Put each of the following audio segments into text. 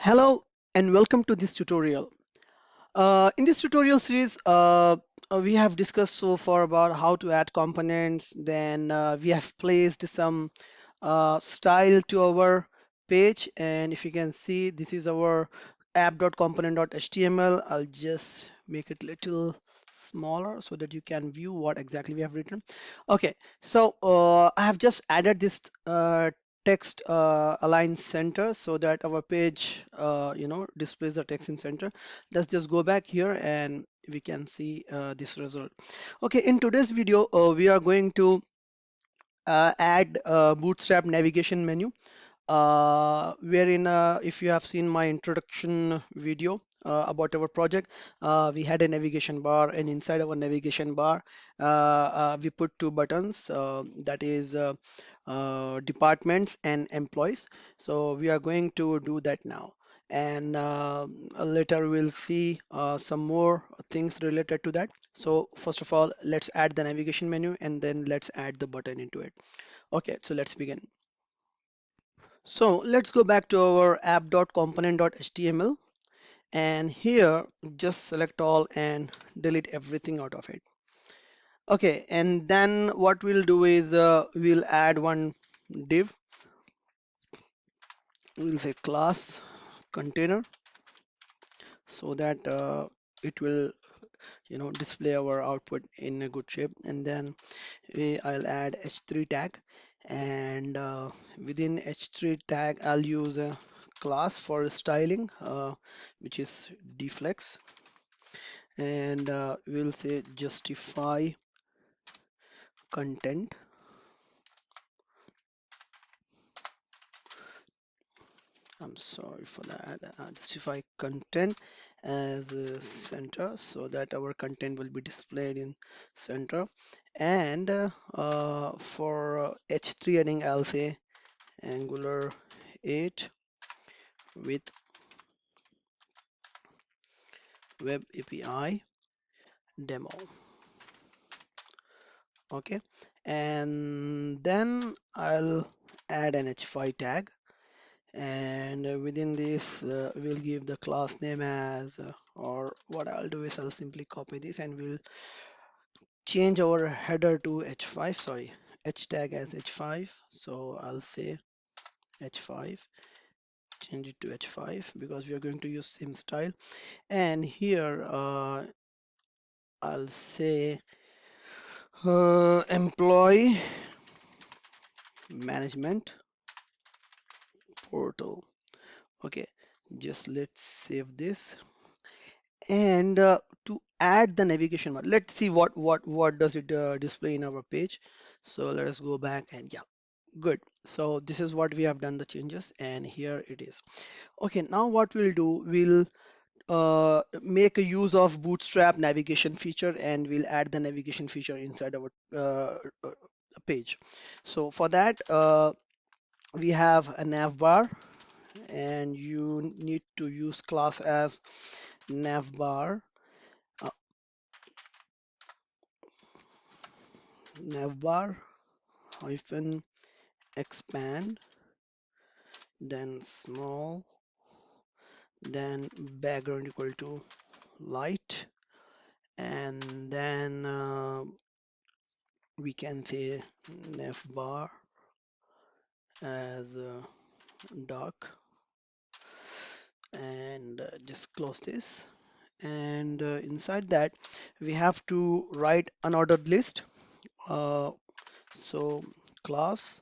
Hello and welcome to this tutorial. In this tutorial series, we have discussed so far about how to add components. Then we have placed some style to our page, and if you can see, this is our app.component.html. I'll just make it little smaller so that you can view what exactly we have written. Okay, so I have just added this text align center so that our page displays the text in center. Let's just go back here and we can see this result. Okay, in today's video we are going to add Bootstrap navigation menu, wherein if you have seen my introduction video about our project, we had a navigation bar, and inside our navigation bar we put two buttons, that is departments and employees. So we are going to do that now, and later we'll see some more things related to that. So first of all, let's add the navigation menu and then let's add the button into it. Okay, so let's begin. So let's go back to our app.component.html, and here just select all and delete everything out of it. Okay, and then what we'll do is we'll add one div. We'll say class container so that it will display our output in a good shape. And then I'll add h3 tag, and within h3 tag I'll use a class for styling, which is deflex, and we'll say justify content. I'm sorry for that. Justify content as a center so that our content will be displayed in center. And for h3 heading, I'll say Angular 8 with web API demo. Okay, and then I'll add an h5 tag, and within this we'll give the class name as or what I'll do is I'll simply copy this and we'll change our header to h5, sorry, h tag as h5. So I'll say h5, change it to h5 because we are going to use same style. And here I'll say employee management portal. Okay, just let's save this. And to add the navigation bar, let's see what does it display in our page. So let us go back, and yeah, good. So this is what we have done the changes, and here it is. Okay, now what we'll do, we'll make a use of Bootstrap navigation feature, and we'll add the navigation feature inside our page. So for that, we have a nav bar, and you need to use class as navbar, uh, navbar hyphen expand, then small, then background equal to light, and then we can say navbar as dark, and just close this. And inside that we have to write unordered list. uh, so class,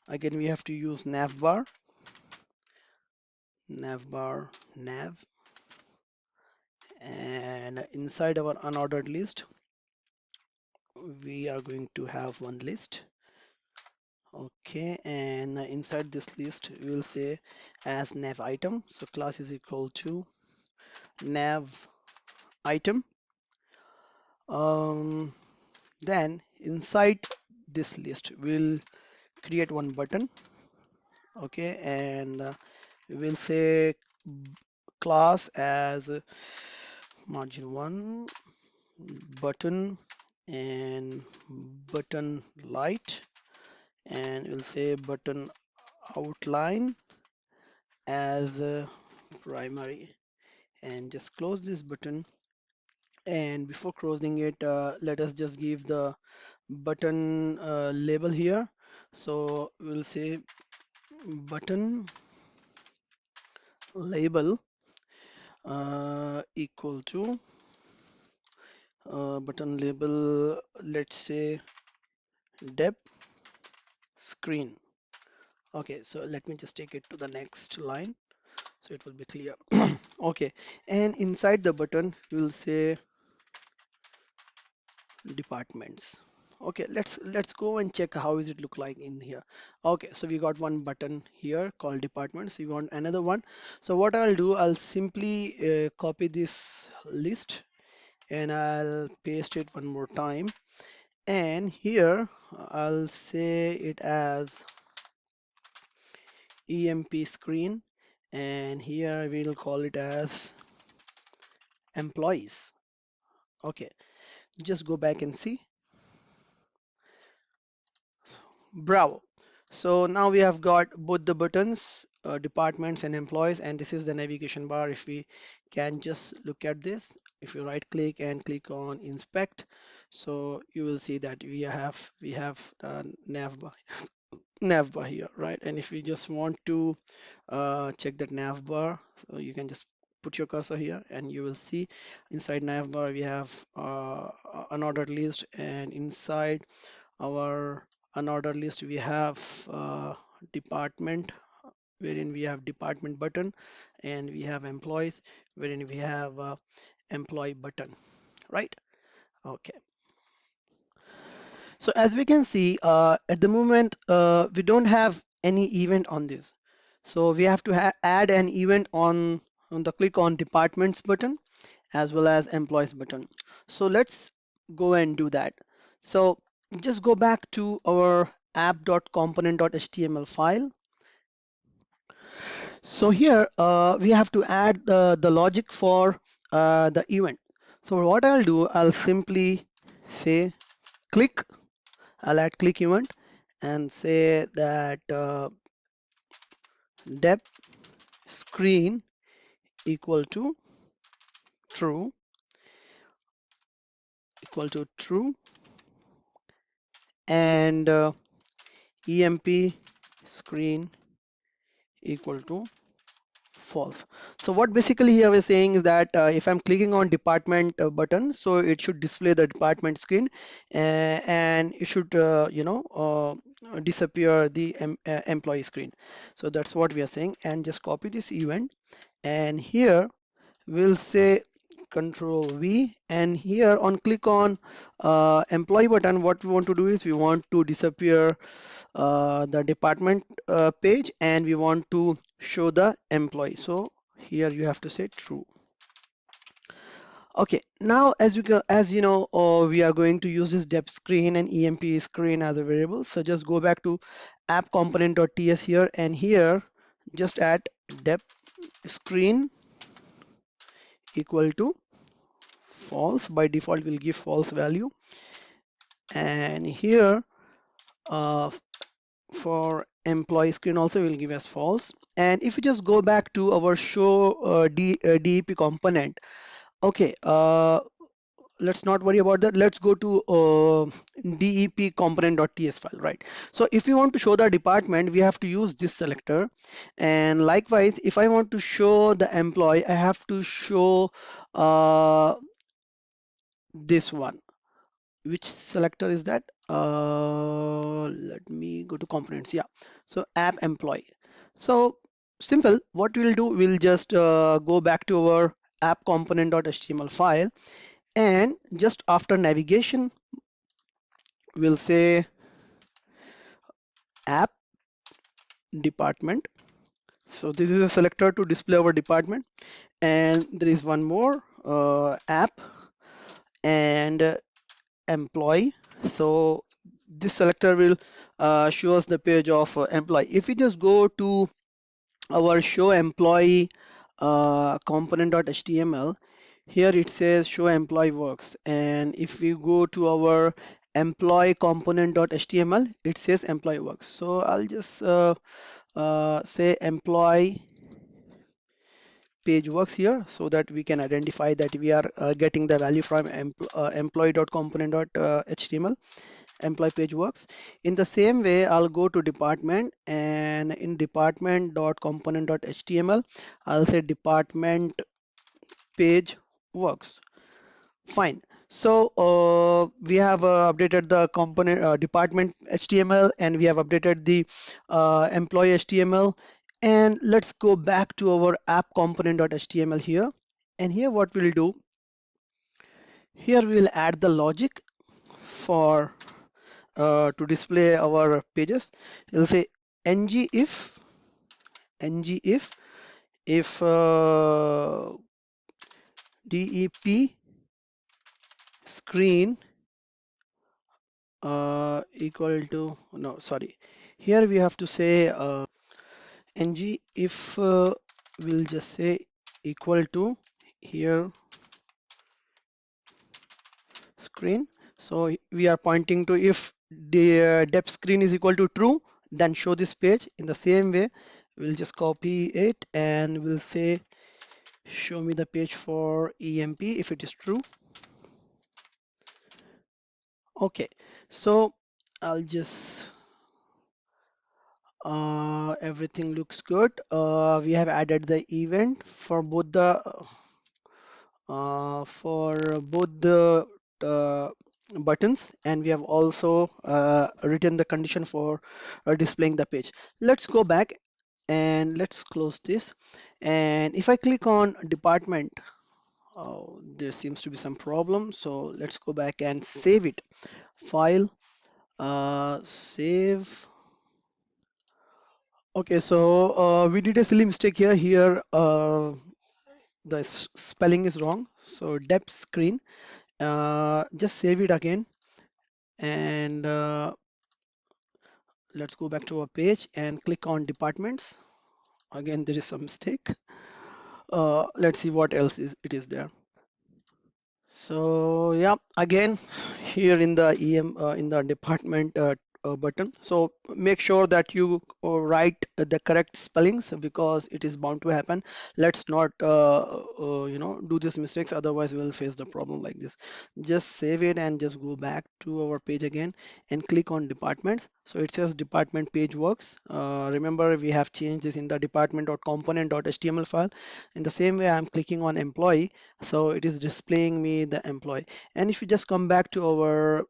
again we have to use navbar, nav, and inside our unordered list we are going to have one list. Okay, and inside this list we will say as nav item, so class is equal to nav item. Then inside this list we'll create one button. Okay, and we'll say class as margin 1 button and button light, and we'll say button outline as primary, and just close this button. And before closing it, let us just give the button label here. So we'll say button label equal to button label, let's say depth screen. Okay, so let me just take it to the next line so it will be clear. Okay, and inside the button we'll say departments. Okay, let's go and check how is it look like in here. Okay, so we got one button here called departments. We want another one. So what I'll do, I'll simply copy this list and I'll paste it one more time. And here I'll say it as EMP screen, and here we'll call it as employees. Okay, just go back and see. Bravo. So now we have got both the buttons, departments and employees, and this is the navigation bar. If we can just look at this, if you right click and click on inspect, so you will see that we have nav bar here, right? And if we just want to check that nav bar, so you can just put your cursor here and you will see inside nav bar we have unordered list, and inside our unordered list we have department, wherein we have department button, and we have employees wherein we have employee button, right? Okay, so as we can see, at the moment we don't have any event on this, so we have to add an event on the click on departments button as well as employees button. So let's go and do that. So just go back to our app.component.html file. So here we have to add the logic for the event. So what I'll do, I'll simply say click, I'll add click event and say that depth screen equal to true, and EMP screen equal to false. So what basically here we're saying is that if I'm clicking on department button, so it should display the department screen, and it should disappear the employee screen. So that's what we are saying, and just copy this event, and here we'll say control V, and here on click on employee button, what we want to do is we want to disappear the department page, and we want to show the employee. So here you have to say true. Okay, now as you know, we are going to use this depth screen and EMP screen as a variable. So just go back to app component.ts here, and here just add depth screen equal to false. By default will give false value, and here uh, for employee screen also will give us false. And if we just go back to our show DEP component, okay, let's not worry about that. Let's go to DEP component.ts file, right? So if you want to show the department, we have to use this selector, and likewise if I want to show the employee, I have to show this one. Which selector is that? Let me go to components. Yeah, so app employee. So simple, what we'll do, we'll just go back to our app component.html file, and just after navigation we'll say app department. So this is a selector to display our department, and there is one more app and employee. So this selector will show us the page of employee. If we just go to our show employee component.html, here it says show employee works, and if we go to our employee component.html, it says employee works. So I'll just say employee page works here so that we can identify that we are getting the value from employee.component.html. Employee page works. In the same way, I'll go to department, and in department.component.html, I'll say department page works. Fine. So we have updated the component department HTML, and we have updated the employee HTML. And let's go back to our app component.html here. And here what we'll do, here we will add the logic for to display our pages. It'll say ng if dep screen equal to, no, sorry, here we have to say ng if we'll just say equal to here screen. So we are pointing to if the depth screen is equal to true, then show this page. In the same way, we'll just copy it and we'll say show me the page for emp if it is true. Okay, so I'll just everything looks good. We have added the event for both the uh, buttons, and we have also written the condition for displaying the page. Let's go back and let's close this. And if I click on department, oh, there seems to be some problem. So let's go back and save it. File, save. Okay, so we did a silly mistake here. Here, the spelling is wrong. So depth screen. Just save it again, and let's go back to our page and click on departments. Again, there is some mistake. Let's see what else it is there. So yeah, again, here in the in the department button. So make sure that you write the correct spellings, because it is bound to happen. Let's not do these mistakes, otherwise we'll face the problem like this. Just save it and just go back to our page again and click on department. So it says department page works. Remember, we have changed this in the department.component.html file. In the same way, I'm clicking on employee, so it is displaying me the employee. And if you just come back to our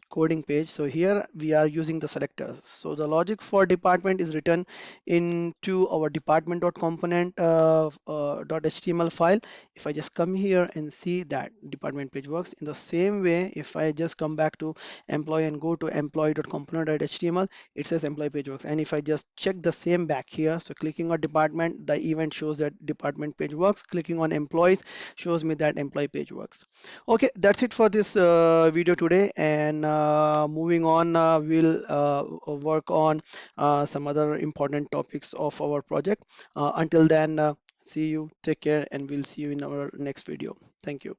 coding page, so here we are using the selectors. So the logic for department is written into our department.component .html file. If I just come here and see that department page works, in the same way, if I just come back to employee and go to employee.component.html, it says employee page works. And if I just check the same back here, so clicking on department, the event shows that department page works. Clicking on employees shows me that employee page works. Okay, that's it for this video today, and moving on, we'll work on some other important topics of our project. Until then, see you, take care, and we'll see you in our next video. Thank you.